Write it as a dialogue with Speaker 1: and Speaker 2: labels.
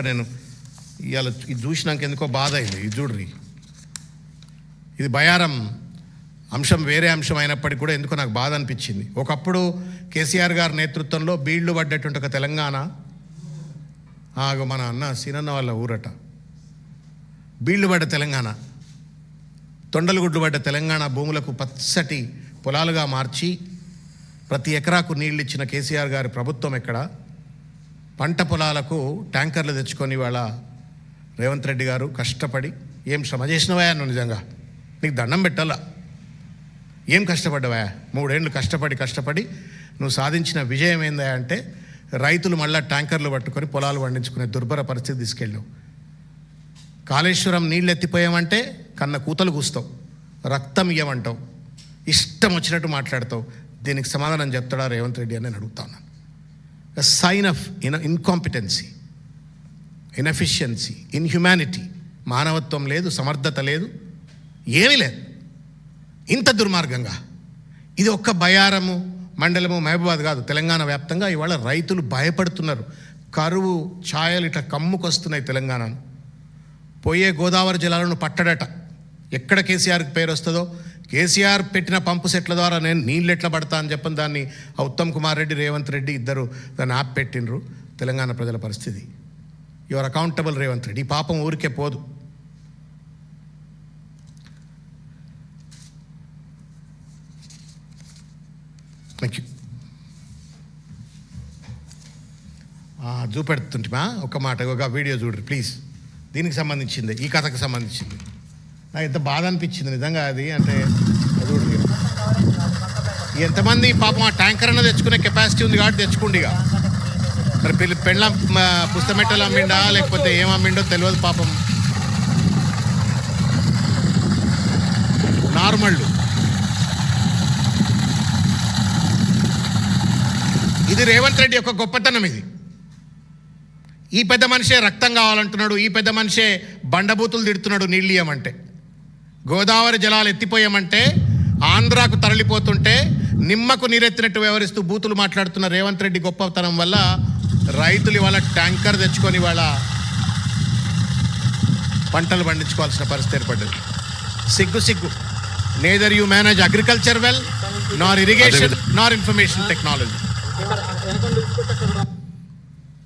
Speaker 1: నేను ఇవాళ ఇది చూసినాక ఎందుకో బాధ అయింది. ఇది చూడ్రి, ఇది బయారం అంశం వేరే అంశం అయినప్పటికీ కూడా ఎందుకో నాకు బాధ అనిపించింది. ఒకప్పుడు కేసీఆర్ గారి నేతృత్వంలో బీళ్లు పడ్డటువంటి ఒక తెలంగాణ, మన అన్న సీనన్న వాళ్ళ ఊరట, బీళ్లు పడ్డ తెలంగాణ, తొండలుగుడ్లు పడ్డ తెలంగాణ భూములకు పచ్చటి పొలాలుగా మార్చి ప్రతి ఎకరాకు నీళ్ళు ఇచ్చిన కేసీఆర్ గారి ప్రభుత్వం ఎక్కడ? పంట పొలాలకు ట్యాంకర్లు తెచ్చుకొని వాళ్ళ రేవంత్ రెడ్డి గారు కష్టపడి ఏం శ్రమ చేసినవా? నువ్వు నిజంగా నీకు దండం పెట్టాలా? ఏం కష్టపడ్డావా? 3 ఏళ్ళు కష్టపడి నువ్వు సాధించిన విజయం ఏందా అంటే రైతులు మళ్ళీ ట్యాంకర్లు పట్టుకొని పొలాలు పండించుకునే దుర్భర పరిస్థితి తీసుకెళ్ళావు. కాళేశ్వరం నీళ్ళు ఎత్తిపోయామంటే కన్న కూతలు కూస్తావు, రక్తం ఇయ్యమంటావు, ఇష్టం వచ్చినట్టు మాట్లాడతావు. దీనికి సమాధానం చెప్తాడా రేవంత్ రెడ్డి అని నేను అడుగుతా ఉన్నాను. Sign of incompetency, inefficiency, inhumanity. మానవత్వం లేదు, సమర్థత లేదు, ఏమీ లేదు. ఇంత దుర్మార్గంగా ఇది ఒక్క బయారము మండలము మహబూబాద్ కాదు, తెలంగాణ వ్యాప్తంగా ఇవాళ రైతులు భయపడుతున్నారు. కరువు ఛాయలు ఇట్లా కమ్ముకొస్తున్నాయి తెలంగాణను. పోయే గోదావరి జలాలను పట్టడట. ఎక్కడ కేసీఆర్కి పేరు వస్తుందో, కేసీఆర్ పెట్టిన పంపు సెట్ల ద్వారా నేను నీళ్ళు ఎట్లా పడతా అని చెప్పని దాన్ని ఉత్తమ్ కుమార్ రెడ్డి, రేవంత్ రెడ్డి ఇద్దరు దాన్ని ఆప్ పెట్టినరు. తెలంగాణ ప్రజల పరిస్థితి. Your accountable Revanth Reddy. ఈ పాపం ఊరికే పోదు. Thank you. చూపెడుతుంటా ఒక మాట, ఒక వీడియో చూడరు ప్లీజ్. దీనికి సంబంధించింది, ఈ కథకు సంబంధించింది. నాకు ఎంత బాధ అనిపించింది నిజంగా అది. అంటే చూడండి, ఎంతమంది పాపం ఆ ట్యాంకర్ అన్న తెచ్చుకునే కెపాసిటీ ఉంది కాబట్టి తెచ్చుకోండి. ఇక మరి పెళ్ళ పుస్తమెట్టలు అమ్మిండా లేకపోతే ఏం అమ్మిండో తెలియదు పాపం. నార్మళ్ళు. ఇది రేవంత్ రెడ్డి యొక్క గొప్పతనం. ఇది ఈ పెద్ద మనిషే రక్తం కావాలంటున్నాడు, ఈ పెద్ద మనిషే బండబూతులు తిడుతున్నాడు నీళ్ళు ఇయ్యమంటే. గోదావరి జలాలు ఎత్తిపోయామంటే ఆంధ్రాకు తరలిపోతుంటే నిమ్మకు నీరెత్తినట్టు వ్యవహరిస్తూ బూతులు మాట్లాడుతున్న రేవంత్ రెడ్డి గొప్పతనం వల్ల రైతులు ఇవాళ ట్యాంకర్ తెచ్చుకొని ఇవాళ పంటలు పండించుకోవాల్సిన పరిస్థితి ఏర్పడ్డది. సిగ్గు. Neither you manage agriculture well, Nar irrigation, Nar information technology.